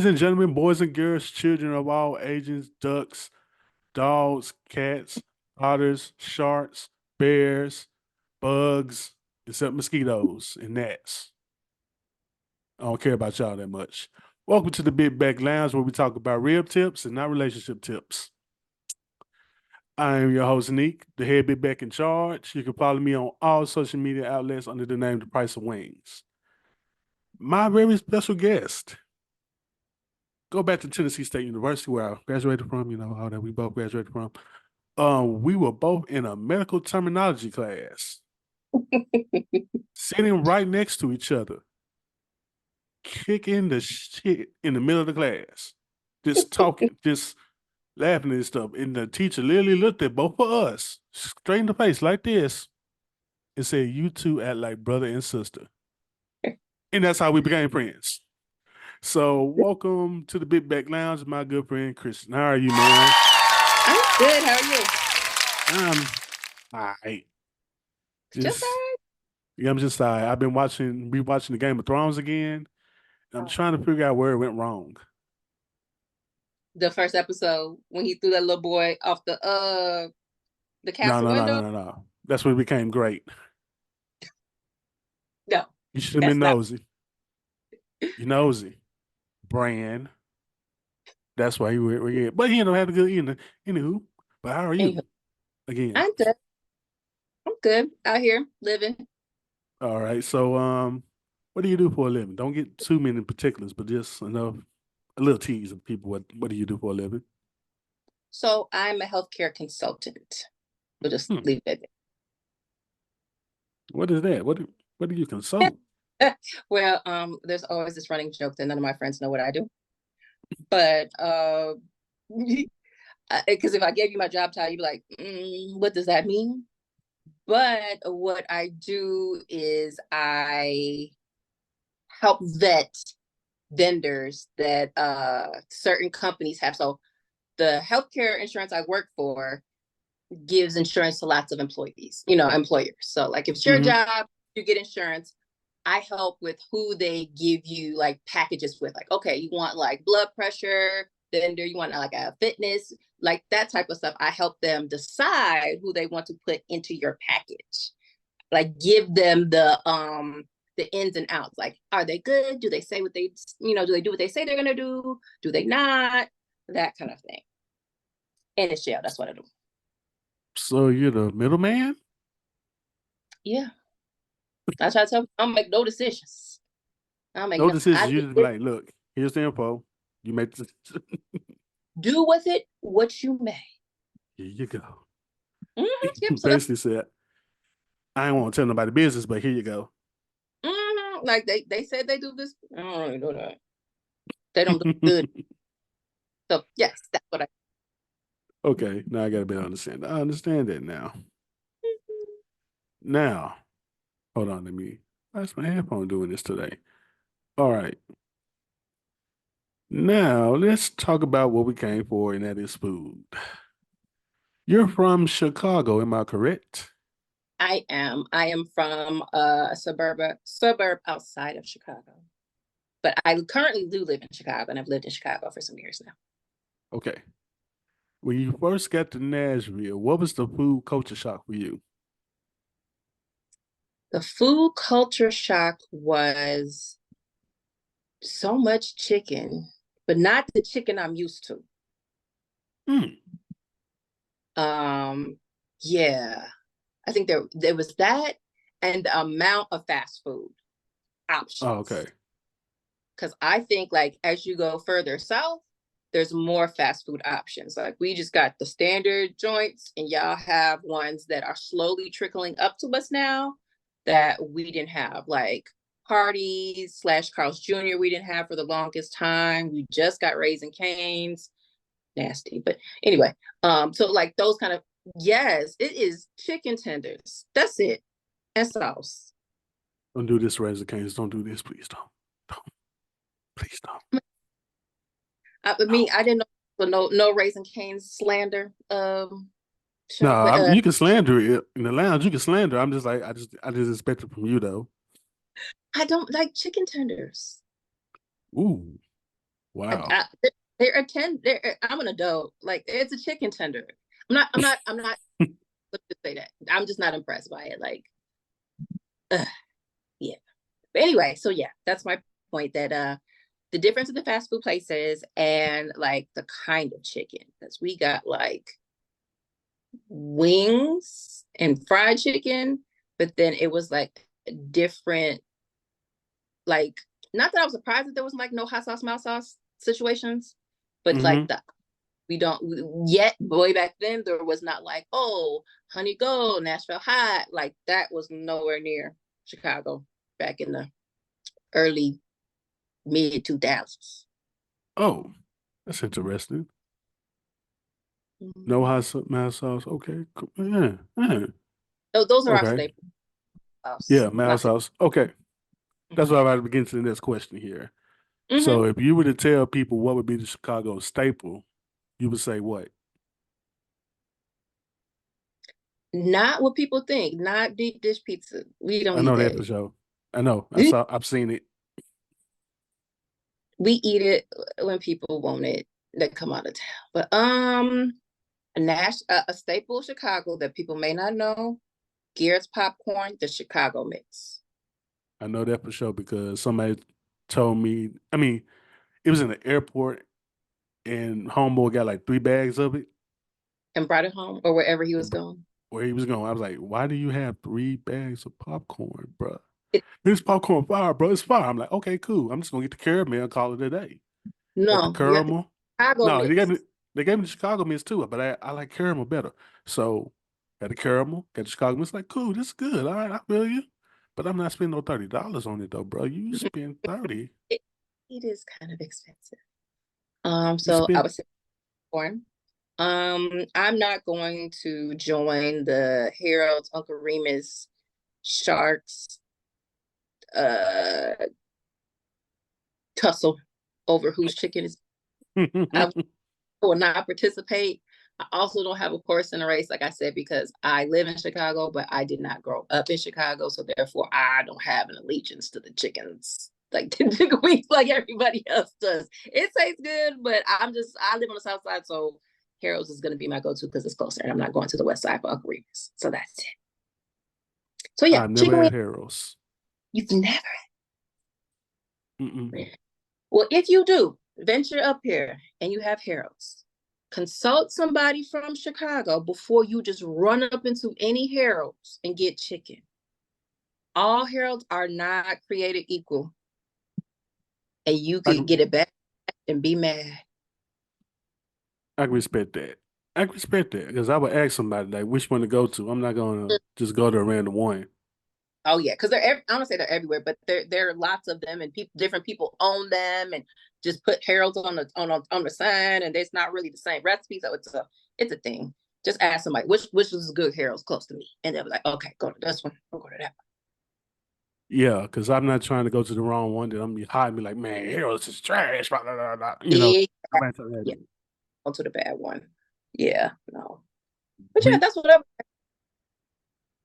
and gentlemen, boys and girls, children of all ages, ducks, dogs, cats, otters, sharks, bears, bugs, except mosquitoes and gnats. I don't care about y'all that much. Welcome to the Big Back Lounge where we talk about real tips and not relationship tips. I am your host, Neek, the head big back in charge. You can follow me on all social media outlets under the name The Price of Wings. My very special guest, go back to Tennessee State University where I graduated from, all that we both graduated from. We were both in a medical terminology class, sitting right next to each other, kicking the shit in the middle of the class, just talking, just laughing and stuff. And the teacher literally looked at both of us straight in the face like this and said, "You two act like brother and sister." And that's how we became friends. So welcome to the Big Back Lounge, my good friend Kristen. How are you, man? I'm good. How are you? All right. Just all right. Yeah, I'm just I've been rewatching the Game of Thrones again. And I'm trying to figure out where it went wrong. The first episode when he threw that little boy off the castle window. No. That's when it became great. No, You should have been nosy. You nosy. Bran. That's why he went. But he ended up having a good anywho. But how are you? Again. I'm good. I'm good out here living. All right. So what do you do for a living? Don't get too many particulars, but just enough, a little tease of people. What do you do for a living? So I'm a healthcare consultant. We'll just leave it there. What is that? What do you consult? Well, there's always this running joke that none of my friends know what I do. But because if I gave you my job title, you'd be like, what does that mean? But what I do is I help vet vendors that certain companies have. So the healthcare insurance I work for gives insurance to lots of employees, employers. So like if it's your job, you get insurance. I help with who they give you like packages with. Like, okay, you want like blood pressure vendor, you want like a fitness, like that type of stuff. I help them decide who they want to put into your package. Like give them the ins and outs. Like, are they good? Do they say what they, do they do what they say they're gonna do? Do they not? That kind of thing. And it's jail. That's what I do. So you're the middleman? Yeah. I try to tell them, I don't make no decisions. No decisions. You just be like, look, here's the info. You make the do with it what you may. Here you go. Yep, so basically said, I don't want to tell nobody business, but here you go. Like they said they do this. I don't really know that. They don't do good. So yes, that's what I. Okay, now I got a better understand. I understand that now. Now, hold on, why's my headphone doing this today? All right. Now, let's talk about what we came for, and that is food. You're from Chicago, am I correct? I am. I am from a suburb outside of Chicago. But I currently do live in Chicago, and I've lived in Chicago for some years now. Okay. When you first got to Nashville, what was the food culture shock for you? The food culture shock was so much chicken, but not the chicken I'm used to. Yeah. I think there was that and the amount of fast food options. Oh, okay. Because I think like as you go further south, there's more fast food options. Like we just got the standard joints and y'all have ones that are slowly trickling up to us now that we didn't have. Like Hardee's / Carl's Jr. we didn't have for the longest time. We just got Raising Cane's. Nasty. But anyway, so like those kind of, yes, it is chicken tenders. That's it. And sauce. Don't do this, Raising Cane's. Don't do this, please don't. Please don't. I didn't know no Raising Cane's slander. No, you can slander it in the lounge. You can slander. I'm just like I just expect it from you though. I don't like chicken tenders. Ooh, Wow. I'm an adult. Like it's a chicken tender. I'm not. Let's just say that I'm just not impressed by it. Like, yeah. But anyway, so yeah, that's my point. That the difference in the fast food places and like the kind of chicken, because we got like wings and fried chicken, but then it was like different, like, not that I was surprised that there was like no hot sauce, mild sauce situations, but like Mm-hmm. the we don't yet way back then there was not like, oh, honey gold, Nashville hot, like that was nowhere near Chicago back in the early mid 2000s. Oh, that's interesting. No Mm-hmm. hot mild sauce. Okay. Cool. Yeah. Yeah. So those are our Okay. staple sauce. Yeah, mild Not sauce. Okay. That's mm-hmm. why I'm about to begin to the next question here. Mm-hmm. So if you were to tell people what would be the Chicago staple, you would say what? Not what people think. Not deep dish pizza. We don't I eat know that for that. sure. I know. We I've seen it. eat it when people want it that come out of town. But a staple of Chicago that people may not know, Garrett's popcorn, the Chicago mix. I know that for sure because somebody told me, I mean, it was in the airport and homeboy got like 3 bags of it And brought it home or wherever he was and going. where he was going. I was like, why do you have 3 bags of popcorn, bro? It, This popcorn fire, bro. It's fire. I'm like, okay, cool. I'm just gonna get the caramel and call it a day. Got the no, you have the caramel. Chicago No, mix. they gave me the Chicago mix too, but I like caramel better. So got the caramel, got the Chicago mix. Like, cool, this is good. All right, I feel you. But I'm not spending no $30 on it though, bro. You spend 30. It, it is kind of expensive. You So I spend was saying corn. I'm not going to join the Harold's Uncle Remus Sharks uh tussle over whose chicken is. I will not participate. I also don't have a horse in the race, like I said, because I live in Chicago, but I did not grow up in Chicago, so therefore I don't have an allegiance to the chickens like the chicken wings like everybody else does. It tastes good, but I live on the south side, so Harold's is going to be my go-to because it's closer, and I'm not going to the west side for Uncle Remus. So that's it. So yeah, I never chicken had wings. Harold's. You've never. Mm-mm. Well, if you do venture up here and you have Harold's, consult somebody from Chicago before you just run up into any Harold's and get chicken. All Harold's are not created equal, and you I could get it back and be mad. I can respect that. I can respect that because I would ask somebody like which one to go to. I'm not gonna just go to a random one. Oh yeah, because I don't say they're everywhere, but there are lots of them, and different people own them, and just put Harold's on the sign, and it's not really the same recipe, so it's a thing. Just ask somebody which is good Harold's close to me, and they'll be like, okay, go to this one, I'll go to that Yeah, because I'm not trying to go to the wrong one that I'm be hiding me like, man, Harold's is trash. Blah, blah, blah, blah. one. Yeah, I'm not trying to yeah, do. go to the bad one. Yeah, no, but yeah, We, that's whatever.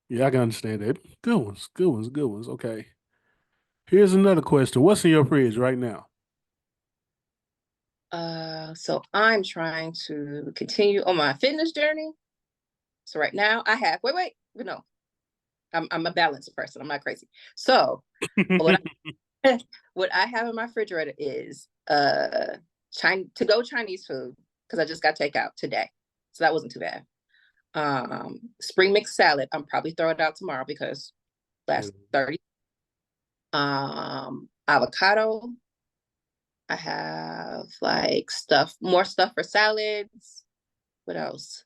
yeah, I can understand that. Good ones, good ones, good ones. Okay. Here's another question. What's in your fridge right now? So I'm trying to continue on my fitness journey. So right now I have wait, no, I'm a balanced person. I'm not crazy. So what what I have in my refrigerator is to go Chinese food because I just got takeout today. So that wasn't too bad. Spring mix salad. I'm probably throw it out tomorrow because last 30. Avocado. I have like more stuff for salads. What else?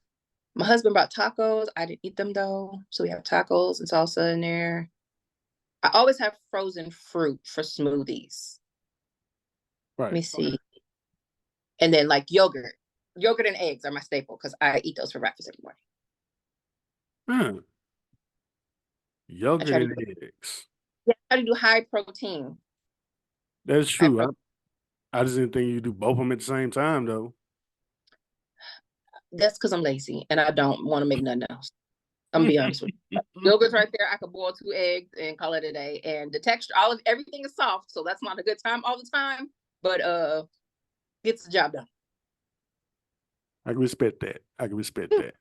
My husband brought tacos. I didn't eat them though. So we have tacos and salsa in there. I always have frozen fruit for smoothies. Let Right. me see. And then like yogurt. Yogurt and eggs are my staple because I eat those for breakfast every morning. Hmm. I Yogurt try to and do, eggs. yeah, I try to do high protein. That's High true. pro- I just didn't think you do both of them at the same time though. That's because I'm lazy and I don't want to make nothing else. I'm gonna be honest with you. Yogurt's right there. I could boil 2 eggs and call it a day. And the texture, everything is soft, so that's not a good time all the time. But gets the job done. I can respect that. I can respect that.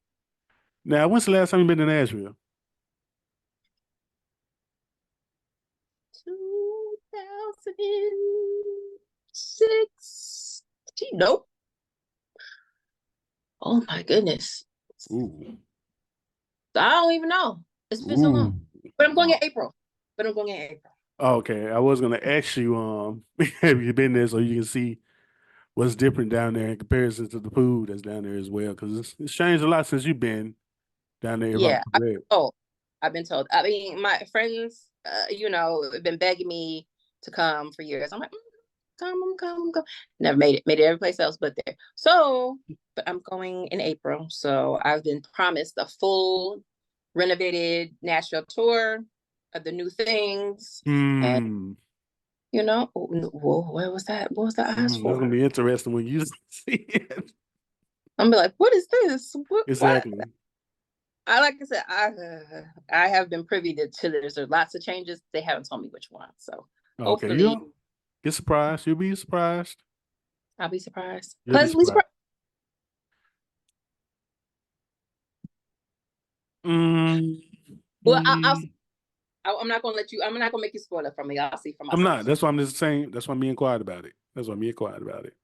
Now, when's the last time you been to Nashville? 2006. Nope. Oh my goodness. Ooh, I don't even know. It's been so long. ooh. But I'm going in Oh, April. But I'm going in April. okay. I was gonna ask you, have you been there so you can see what's different down there in comparison to the food that's down there as well? Because it's changed a lot since you've been down there, if I'm Yeah, correct. I've been told. I mean, my friends, have been begging me to come for years. I'm like, come. Never made it. Made it every place else but there. So, but I'm going in April. So I've been promised a full renovated Nashville tour of the new things. And Hmm. whoa, what was that? What was that I asked That's gonna for? be interesting when you see it. I'm be like, what is this? What? Exactly. Like I said, I have been privy to there's lots of changes. They haven't told me which one. So Okay, hopefully you'll get surprised. You'll be surprised. I'll be surprised. You'll be Pleasantly surprised. surprised. Mm, Well, I'll mm, see. I'm not gonna let you. I'm not gonna make you spoil it for me. I'll see for I'm not. myself. That's why I'm just saying. That's why I'm being quiet about it. That's why I'm being quiet about it.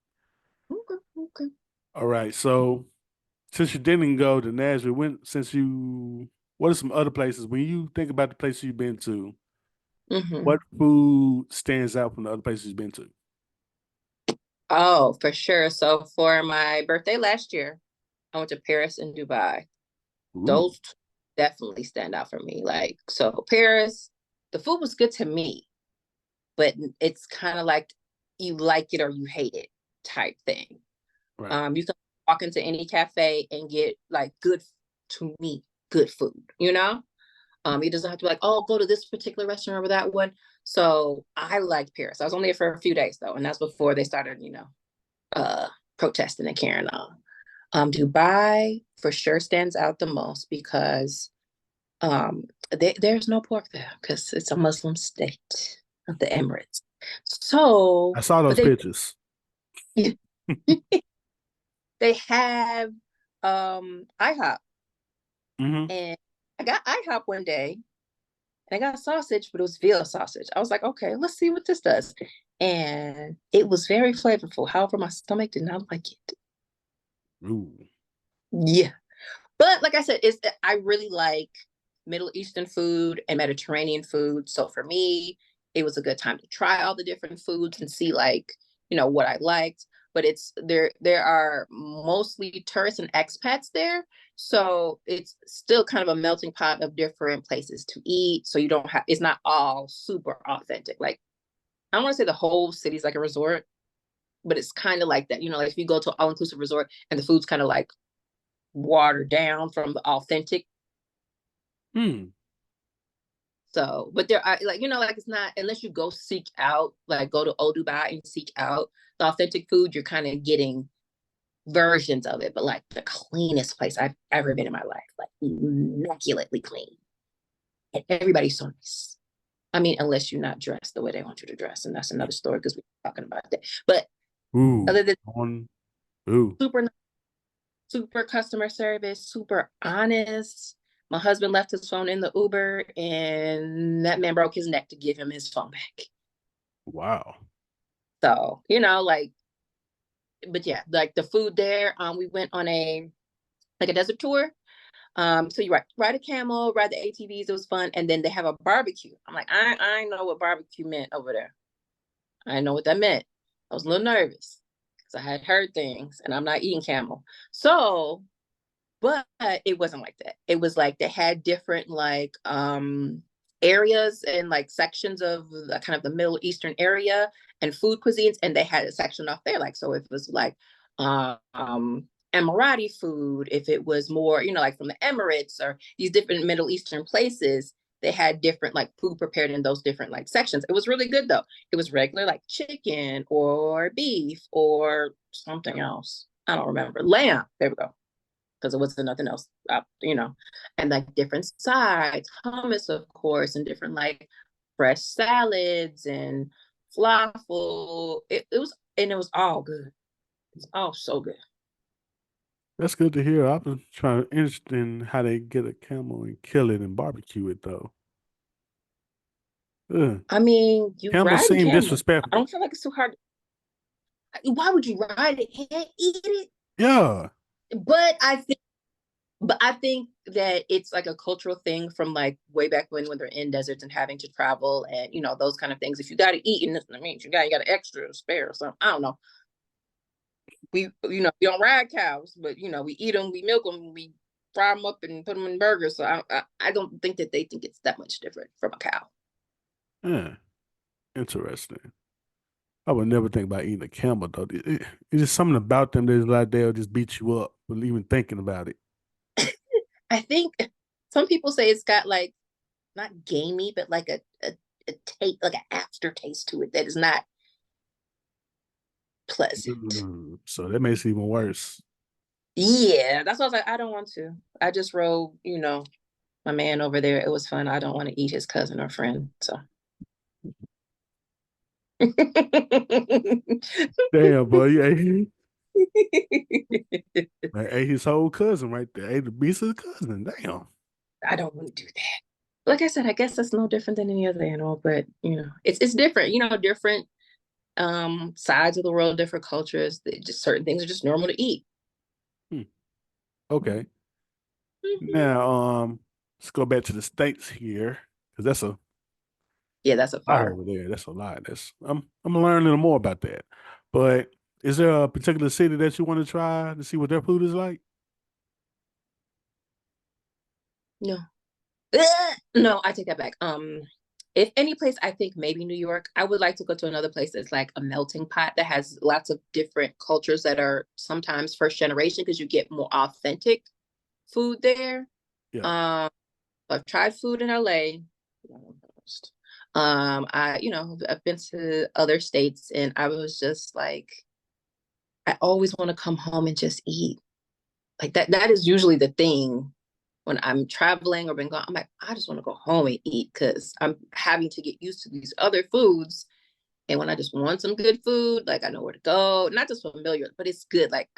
Okay. Okay. All right. So since you didn't go to Nashville, what are some other places when you think about the places you've been to? What Hmm. food stands out from the other places you've been to? Oh, for sure. So for my birthday last year, I went to Paris and Dubai. Ooh, Those definitely stand out for me. Like, so Paris, the food was good to me, but it's kind of like you like it or you hate it type thing. right. You can walk into any cafe and get like good, to me, good food, you know? It doesn't have to be like, oh, go to this particular restaurant or that one. So I liked Paris. I was only there for a few days though, and that's before they started, uh, protesting and carrying on. Dubai for sure stands out the most because there's no pork there because it's a Muslim state of the Emirates. So, I saw but those pictures. they have IHOP, Hmm. and I got IHOP one day and I got sausage, but it was veal sausage. I was like, okay, let's see what this does. And it was very flavorful. However, my stomach did not like it. Ooh, Yeah. But like I said, I really like Middle Eastern food and Mediterranean food. So for me, it was a good time to try all the different foods and see like, what I liked. But it's there are mostly tourists and expats there. So it's still kind of a melting pot of different places to eat. So you don't have it's not all super authentic. Like I don't want to say the whole city's like a resort, but it's kind of like that. Like if you go to an all-inclusive resort and the food's kind of like watered down from the authentic. hmm. So, but there are like, like it's not unless you go seek out, like go to Old Dubai and seek out the authentic food, you're kind of getting versions of it, but like the cleanest place I've ever been in my life, like immaculately clean. And everybody's so nice. I mean, unless you're not dressed the way they want you to dress, and that's another story because we're talking about that. But Ooh, other than on. Ooh, super super customer service, super honest. My husband left his phone in the Uber and that man broke his neck to give him his phone back. wow. So, like, but yeah, like the food there, we went on a desert tour. So you ride a camel, ride the ATVs, it was fun. And then they have a barbecue. I'm like, I know what barbecue meant over there. I didn't know what that meant. I was a little nervous because I had heard things and I'm not eating camel. So but it wasn't like that. It was like they had different like areas and like sections of the kind of the Middle Eastern area and food cuisines, and they had a section off there. Like so, if it was like Emirati food, if it was more like from the Emirates or these different Middle Eastern places, they had different like food prepared in those different like sections. It was really good though. It was regular like chicken or beef or something else. I don't remember. Lamb. There we go because it wasn't nothing else, and like different sides, hummus, of course, and different like fresh salads and falafel. It was all good. Oh, so good. That's good to hear. I've been trying interested in how they get a camel and kill it and barbecue it though. Ugh. I mean, you Camels ride a seem camel. I disrespectful. don't feel like it's too hard. Why would you ride it and eat it? Yeah. But I think that it's like a cultural thing from like way back when they're in deserts and having to travel and those kind of things. If you got to eat, and this means you got an extra spare or something. I don't know. We don't ride cows, but we eat them, we milk them, we fry them up and put them in burgers. So I don't think that they think it's that much different from a cow. Yeah. Interesting. I would never think about eating a camel though. It's just something about them that's like they'll just beat you up for even thinking about it. I think some people say it's got like not gamey, but like a taste, like an aftertaste to it that is not pleasant. So that makes it even worse. Yeah, that's why I was like, I don't want to. I just rode, my man over there. It was fun. I don't want to eat his cousin or friend. So Damn, boy, you ate, I ate his whole cousin right there. Ate the beast of the cousin. Damn. I don't want to do that. Like I said, I guess that's no different than any other animal, but it's different. Different sides of the world, different cultures. Just certain things are just normal to eat. Hmm. Okay. Mhm. Now, let's go back to the states here because that's a Yeah, that's a lot far. over there. That's a lot. I'm gonna learn a little more about that. But is there a particular city that you want to try to see what their food is like? No. No, I take that back. If any place, I think maybe New York. I would like to go to another place that's like a melting pot that has lots of different cultures that are sometimes first generation because you get more authentic food there. Yeah. Um, I've tried food in LA. I've been to other states and I was just like, I always want to come home and just eat. Like that is usually the thing when I'm traveling or been gone. I'm like, I just want to go home and eat because I'm having to get used to these other foods. And when I just want some good food, like I know where to go, not just familiar, but it's good. Like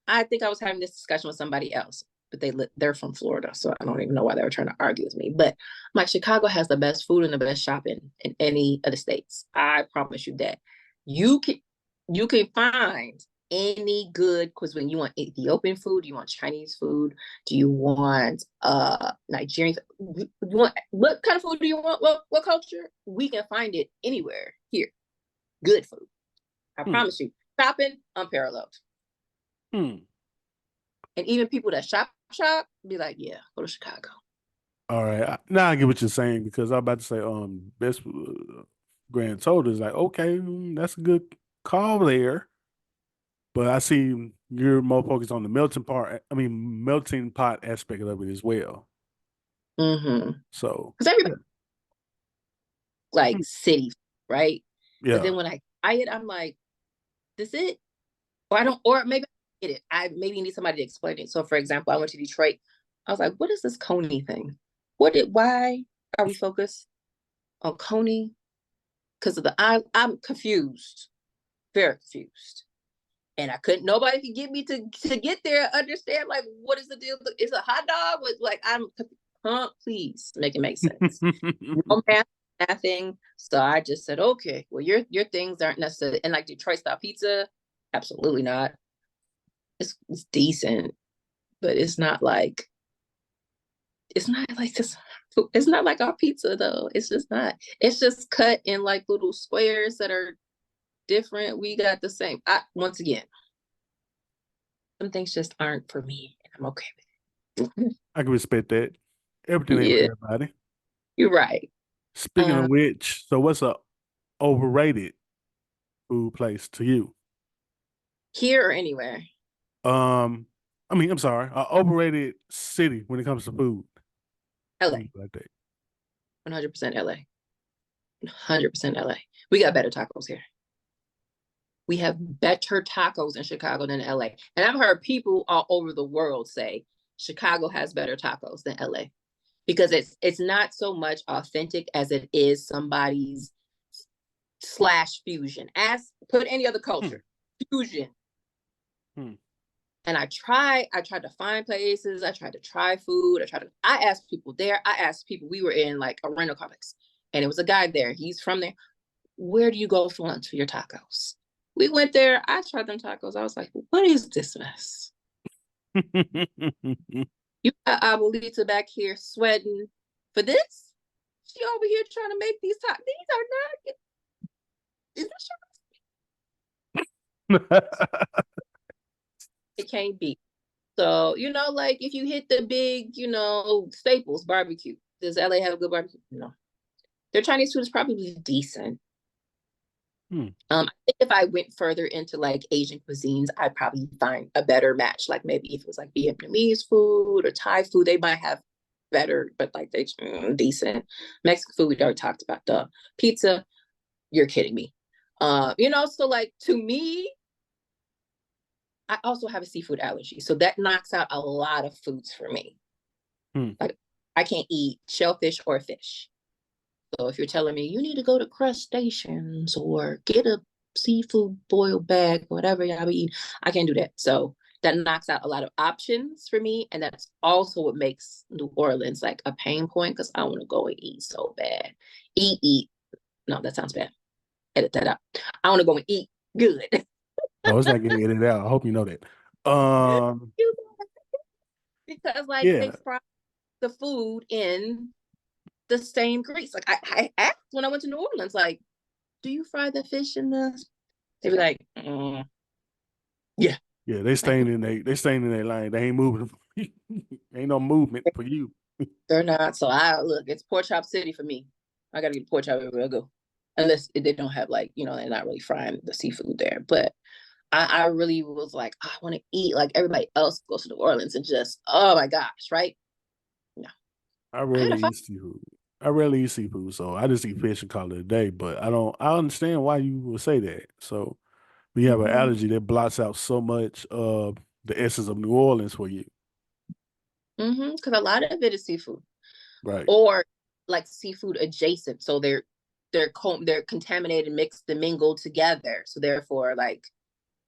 I think I was having this discussion with somebody else, but they're from Florida, so I don't even know why they were trying to argue with me. But like Chicago has the best food and the best shopping in any of the states. I promise you that. You can you can find any good cuisine. You want Ethiopian food? You want Chinese food? Do you want Nigerian? You want what kind of food do you want? What culture? We can find it anywhere here. Good food. I Hmm. promise you. Shopping unparalleled. Hmm. And even people that shop be like, yeah, go to Chicago. All right. Now I get what you're saying because I'm about to say, best grand total is like, okay, that's a good call there. But I see you're more focused on the melting part. I mean, melting pot aspect of it as well. Mm-hmm. So, Because everybody yeah, like city, right? But yeah. then when I buy it, I'm like, this it? Or I don't, or maybe I get it. I maybe need somebody to explain it. So for example, I went to Detroit. I was like, what is this Coney thing? Why are we focused on Coney? Because of I'm confused, very confused. And I couldn't, nobody could get me to get there and understand like what is the deal? It's a hot dog with like please make it make sense. No math, nothing. So I just said, okay, well your things aren't necessarily and like Detroit style pizza, absolutely not. It's decent, but it's not like this. It's not like our pizza though. It's just not. It's just cut in like little squares that are different. We got the same. Once again, some things just aren't for me, and I'm okay with it. I can respect that. Everything ain't for Yeah, everybody. you're right. Speaking of Um, which, so what's a overrated food place to you? Here or anywhere, Um, I mean, I'm sorry, a overrated city when it comes to food. LA, Things like that. 100% LA, 100% LA. We got better tacos here. We have better tacos in Chicago than LA. And I've heard people all over the world say Chicago has better tacos than LA because it's not so much authentic as it is somebody's slash fusion. Ask put any other Hmm. culture fusion. Hmm. And I tried to find places, I tried to try food, I asked people there, I asked people, we were in like a rental complex, and it was a guy there, he's from there. Where do you go for lunch for your tacos? We went there, I tried them tacos. I was like, what is this mess? You got Abuelita back here sweating for this? She over here trying to make these tacos. These are not, is this your, it can't be. So, like if you hit the big, staples, barbecue, does LA have a good barbecue? No. Their Chinese food is probably decent. Hmm. I think if I went further into like Asian cuisines, I'd probably find a better match. Like maybe if it was like Vietnamese food or Thai food, they might have better, but like they decent. Mexican food, we already talked about. The pizza, you're kidding me. So like to me, I also have a seafood allergy, so that knocks out a lot of foods for me. Hmm. Like I can't eat shellfish or fish. So if you're telling me you need to go to crustaceans or get a seafood boil bag, whatever y'all be eating, I can't do that. So that knocks out a lot of options for me. And that's also what makes New Orleans like a pain point because I want to go and eat so bad. Eat. No, that sounds bad. Edit that out. I want to go and eat good. Oh, it's not getting edited out. I hope you know that. Because like they Yeah, fry the food in the same grease. Like I asked when I went to New Orleans, like, do you fry the fish in the? They be like, yeah. yeah, they Like staying in they staying in their lane. They ain't moving. Ain't no movement for you. they're not. So I look, it's pork chop city for me. I gotta get pork chop everywhere I go, unless they don't have like they're not really frying the seafood there. But I really was like, I want to eat like everybody else goes to New Orleans and just oh my gosh, right? No, I I had a rarely fight. eat seafood. I rarely eat seafood, so I just eat fish and call it a day. But I don't. I understand why you would say that. So when you have an Mm-hmm. allergy that blots out so much of the essence of New Orleans for you, Mm-hmm. Because a lot of it is seafood right? or like seafood adjacent. So they're contaminated, mixed, and mingled together. So therefore, like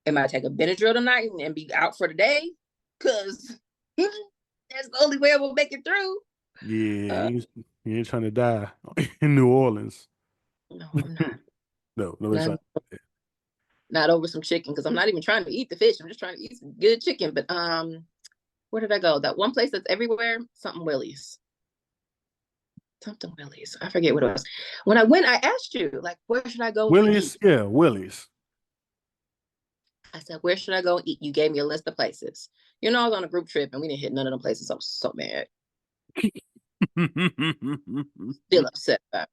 am I take a Benadryl tonight and be out for the day? Because that's the only way I will make it through. Yeah, you ain't trying to die in New Orleans. No, I'm not. No, nobody's Not, trying. not over some chicken because I'm not even trying to eat the fish. I'm just trying to eat some good chicken. But where did I go? That one place that's everywhere, something Willie's. Something Willie's. I forget what it was. When I went, I asked you, like, where should I go and Willie's, eat? yeah, Willie's. I said, where should I go and eat? You gave me a list of places. I was on a group trip and we didn't hit none of them places. I was so mad. Still upset about it.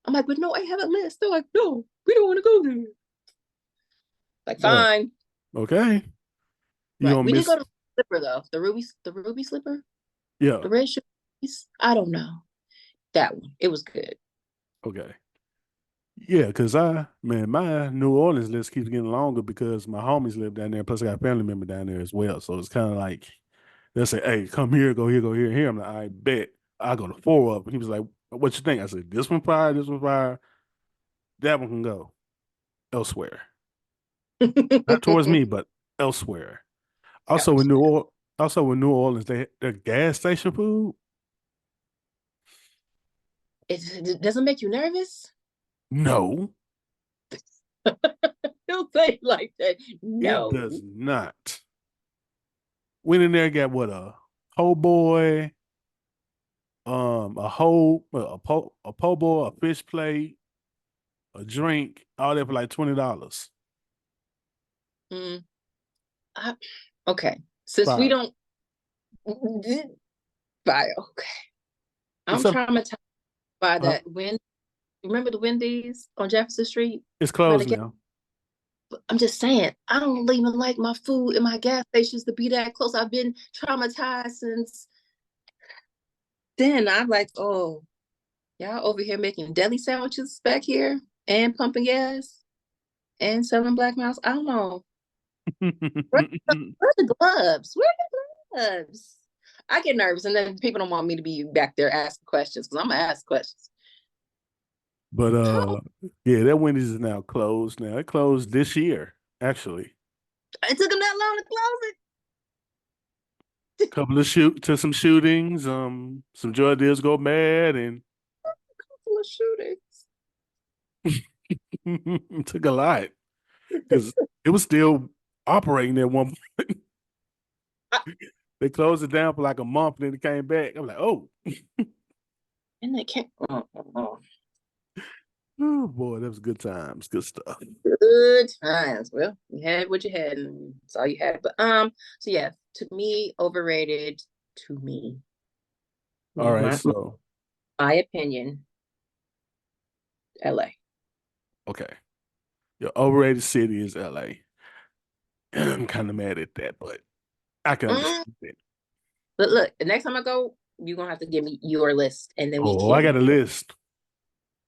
I'm like, but no, I have a list. They're like, no, we don't want to go there. Like, Uh, fine. okay, you Right. gonna We did miss? go to Slipper though. The ruby slipper, Yeah, the red shoe. I don't know. That one. It was good. okay. Yeah, because man, my New Orleans list keeps getting longer because my homies live down there. Plus, I got a family member down there as well. So it's kind of like they'll say, "Hey, come here, go here, here." I'm like, "I bet." I go to four of them. He was like, "What you think?" I said, "This one fire, this one fire. That one can go elsewhere, not towards me, but elsewhere." Also in Elsewhere. Also in New Orleans, their gas station food. It doesn't make you nervous. No, Don't say it like that. it No. does not. Went in there, got what po' boy, a po' boy, a fish plate, a drink, all that for like $20. Mm, I, okay. Since we Fire. don't buy, okay. I'm It's up. traumatized by Uh, that. Remember the Wendy's on Jefferson Street? it's By the closed gas? now. I'm just saying, I don't even like my food in my gas stations to be that close. I've been traumatized since then. I'm like, oh, y'all over here making deli sandwiches back here and pumping gas and selling black mouse. I don't know. Where's the gloves? Where are the gloves? I get nervous, and then people don't want me to be back there asking questions because I'm gonna ask questions. But How? yeah, that Wendy's is now closed. Now it closed this year, actually. It took him that long to close it. Couple of some shootings, some drug deals go bad, and Couple of shootings. it took a lot because it was still operating at one point. They closed it down for like a month, and then it came back. I'm like, oh, And they can't. oh boy, that was good times, good stuff. Good times. Well, you had what you had, and that's all you had. But so yeah, to me, overrated. To me, you All know, right, so my opinion. L.A. okay, your overrated city is LA. I'm kind of mad at that, but I can Mm, understand it. but look, the next time I go, you're gonna have to give me your list, and then we Oh, I got can. a list.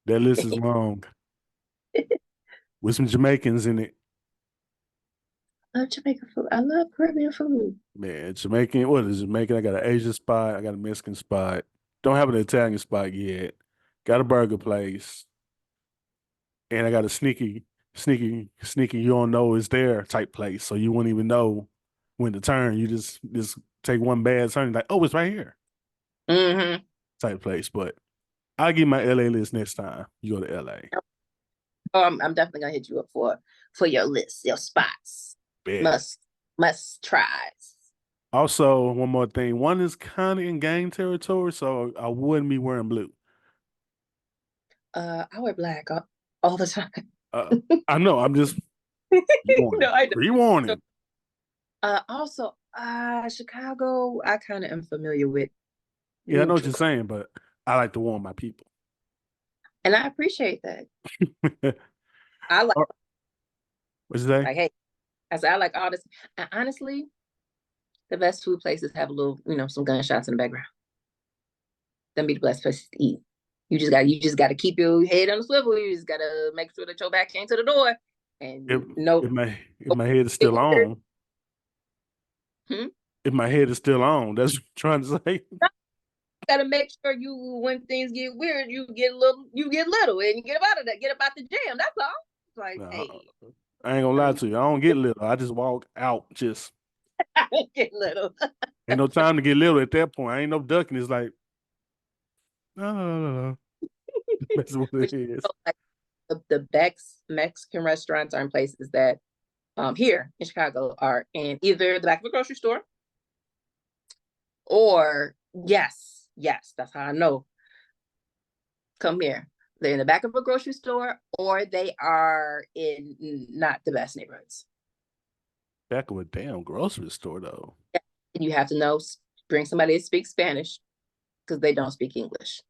That list is long with some Jamaicans in it. I love Jamaican food. I love Caribbean food. Man, Jamaican, what is Jamaican? I got an Asian spot. I got a Mexican spot. Don't have an Italian spot yet. Got a burger place. And I got a sneaky, you don't know it's there type place. So you wouldn't even know when to turn. You just take one bad turn, like, oh, it's right here Mm-hmm. type place. But I'll give my LA list next time you go to LA. Oh, I'm definitely gonna hit you up for your list, your spots, Bet. must must tries. Also, one more thing. One is kind of in gang territory, so I wouldn't be wearing blue. I wear black all the time. Uh, I know. I'm just No, warning. I don't. Pre-warning. Also, Chicago, I kind of am familiar with Yeah, I know what neutral, you're saying, but I like to warn my people. and I appreciate that. I like, Oh, what'd you say? hey, I said I like all this. And honestly, the best food places have a little, some gunshots in the background. Them be the best places to eat. You just gotta keep your head on the swivel. You just gotta make sure that your back ain't to the door, If and no, if my head is still on, hmm? if my head is still on, that's what I'm trying to say. Gotta make sure you when things get weird, you get little, and you get up out of that, get up out the jam. That's all. It's like, Nah, hey, I ain't gonna lie to you. I don't get little. I just walk out. Just get little. ain't no time to get little at that point. I ain't no ducking. It's like no, no, no, no, no. That's what But it is. like the best Mexican restaurants are in places that here in Chicago are in either the back of a grocery store or yes, that's how I know. Come here. They're in the back of a grocery store or they are in not the best neighborhoods. Back of a damn grocery store though. And you have to know, bring somebody that speaks Spanish because they don't speak English.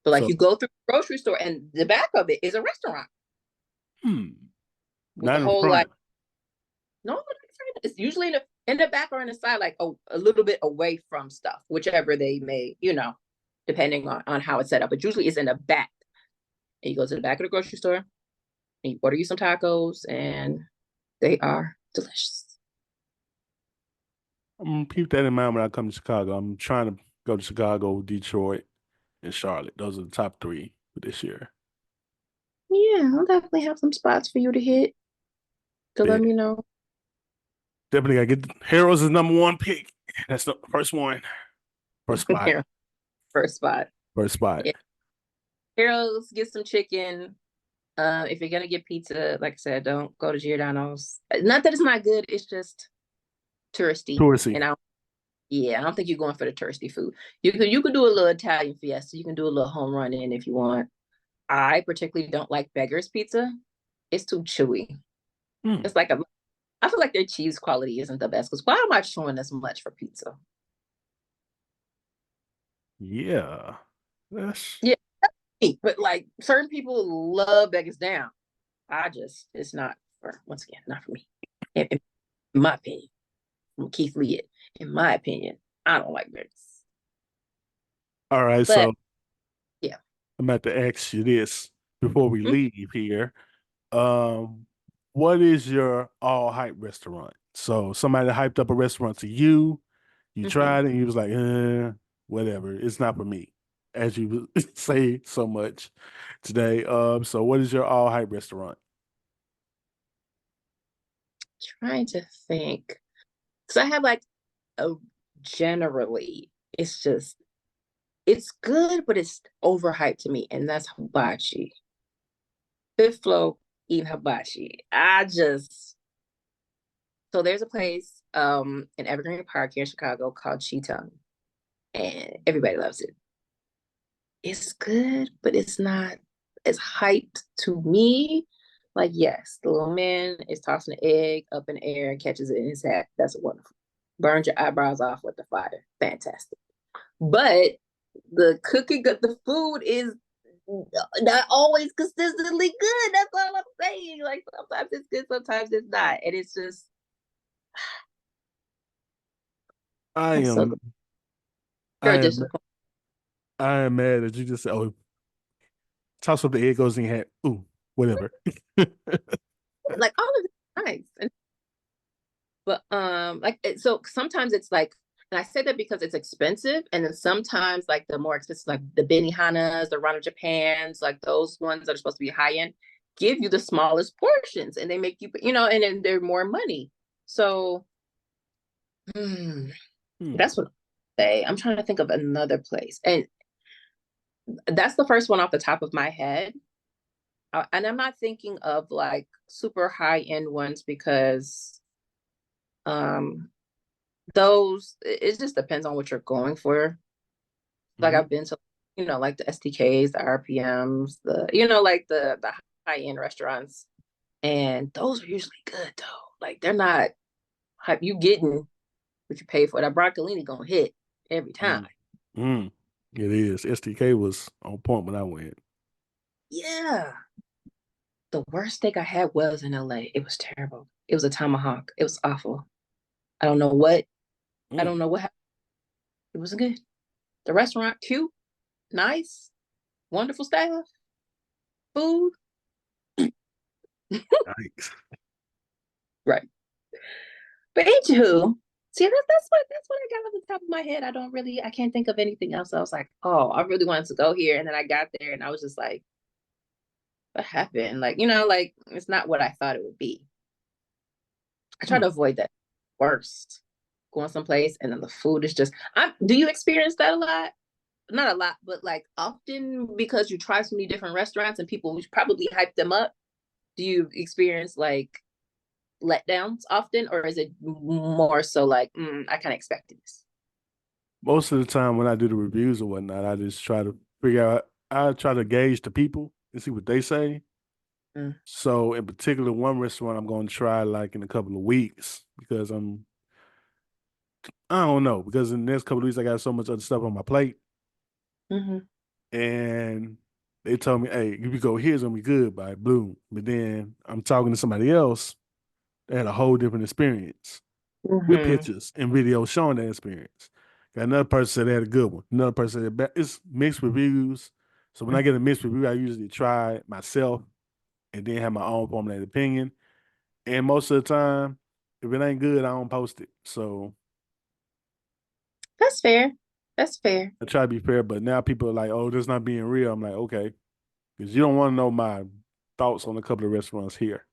But like So you go through the grocery store and the back of it is a restaurant hmm, with not the in whole like front. no, it's usually in the back or in the side, like a little bit away from stuff, whichever they may, depending on how it's set up. But usually it's in the back. And you go to the back of the grocery store and you order you some tacos and they are delicious. I'm gonna keep that in mind when I come to Chicago. I'm trying to go to Chicago, Detroit, and Charlotte. Those are the top three for this year. Yeah, I'll definitely have some spots for you to hit to let Bet. me know. Definitely gotta get Harold's is number one pick. That's the first one. First spot. First spot. First spot. Yeah. Harold's, get some chicken. If you're gonna get pizza, like I said, don't go to Giordano's. Not that it's not good, it's just touristy. Touristy. And I don't think you're going for the touristy food. You could do a little Italian fiesta. You can do a little home run in if you want. I particularly don't like Beggar's pizza. It's too chewy. Hmm. It's like I feel like their cheese quality isn't the best because why am I chewing this much for pizza? Yeah. That's Yeah, but like certain people love Beggar's down. It's not for once again, not for me. In my opinion, from Keith Lee, in my opinion, I don't like Beggar's. all right. But So yeah. I'm about to ask you this before we Mm-hmm. leave here. Um, what is your all hype restaurant? So somebody hyped up a restaurant to you, you Mm-hmm. tried it, and you was like, whatever, it's not for me, as you say so much today. So what is your all hype restaurant? Trying to think. Because I have like a generally, it's just it's good, but it's overhyped to me, and that's hibachi. Fifth flow eating hibachi. I just so there's a place in Evergreen Park here in Chicago called Cheetah, and everybody loves it. It's good, but it's not as hyped to me. Like, yes, the little man is tossing an egg up in the air and catches it in his hat. That's wonderful. Burns your eyebrows off with the fire. Fantastic. But the cooking of the food is not always consistently good. That's all I'm saying. Like sometimes it's good, sometimes it's not. And it's just I I'm so am you're I a am disappointed. I am mad that you just said, "Oh, toss up the egg goes in your hat." Ooh, whatever. Like all of it's nice. But like so sometimes it's like, and I say that because it's expensive, and then sometimes like the more expensive, like the Benihanas, the Rana Japans, like those ones that are supposed to be high end, give you the smallest portions, and they make you, and then they're more money. So hmm, Hmm. that's what I say. I'm trying to think of another place, and that's the first one off the top of my head. And I'm not thinking of like super high end ones because um those it just depends on what you're going for. Like Mm-hmm. I've been to, like the STKs, the RPMs, like the high end restaurants, and those are usually good though. Like they're not you getting what you pay for. That broccolini gonna hit every time. Mm. It is. STK was on point when I went. Yeah. The worst steak I had was in LA. It was terrible. It was a tomahawk. It was awful. I don't know what. I Mm. don't know what happened. It wasn't good. The restaurant, cute, nice, wonderful staff, food. Yikes. Right. But anywho, see that's what I got off the top of my head. I can't think of anything else. I was like, oh, I really wanted to go here, and then I got there, and I was just like, what happened? Like like it's not what I thought it would be. I try Hmm. to avoid that worst going someplace, and then the food is just. Do you experience that a lot? Not a lot, but like often because you try so many different restaurants and people probably hype them up. Do you experience like letdowns often, or is it more so like I kind of expected this? Most of the time when I do the reviews or whatnot, I just try to figure out, I try to gauge the people and see what they say. Mm, So in particular, one restaurant I'm going to try like in a couple of weeks because I don't know, because in the next couple of weeks I got so much other stuff on my plate. mm-hmm, And they told me, hey, if you go here, it's gonna be good by Bloom. But then I'm talking to somebody else that had a whole different experience with mm-hmm, pictures and videos showing that experience. Got another person said they had a good one. Another person said it's mixed reviews. So when I get a mixed review, I usually try it myself and then have my own formulated opinion. And most of the time, if it ain't good, I don't post it. So that's fair. That's fair. I try to be fair, but now people are like, oh, this not being real. I'm like, okay, because you don't want to know my thoughts on a couple of restaurants here.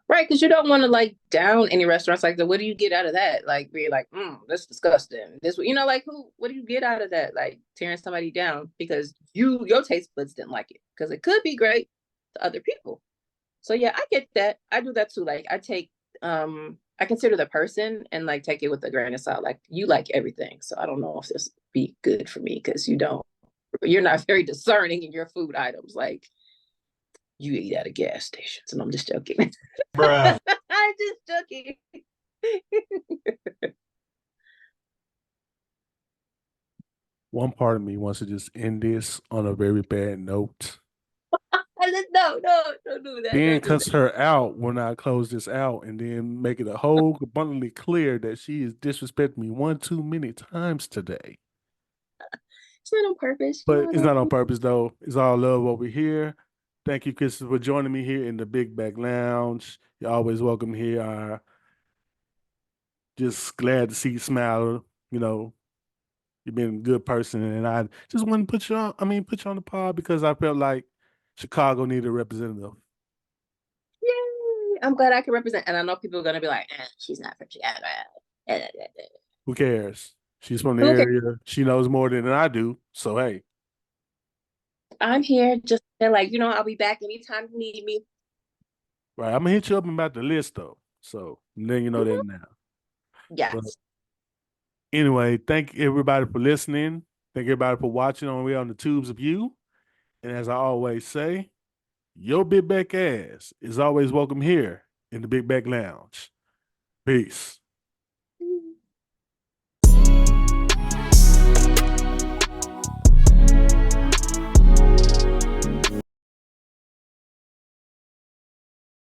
Right, because you don't want to like down any restaurants like that. What do you get out of that? Like be like, that's disgusting. This, like who? What do you get out of that? Like tearing somebody down because your taste buds didn't like it because it could be great to other people. So yeah, I get that. I do that too. Like I consider the person and like take it with a grain of salt. Like you like everything, so I don't know if this would be good for me because you're not very discerning in your food items. Like you eat at a gas station, and I'm just joking. Bruh. I'm just joking. One part of me wants to just end this on a very bad note. No, no, don't do that. Then Don't do that. cuss her out when I close this out, and then make it a whole abundantly clear that she is disrespecting me one too many times today. It's not on purpose. But it's not on purpose though. It's all love over here. Thank you, Kristen, for joining me here in the Big Back Lounge. You're always welcome here. Just glad to see you smile. You know, you've been a good person, and I just wanted to put you on. I mean, put you on the pod because I felt like Chicago needed a representative. Yay! I'm glad I can represent. And I know people are gonna be like, she's not from Chicago. Who cares? She's from the Who cares? area. She knows more than I do. So hey, I'm here. Just they're like, I'll be back anytime you need me. right. I'm gonna hit you up about the list though. So then you know that Mhm. now. But Yes. anyway, thank everybody for listening. Thank everybody for watching on We on the Tubes of You. And as I always say, your big back ass is always welcome here in the Big Back Lounge. Peace.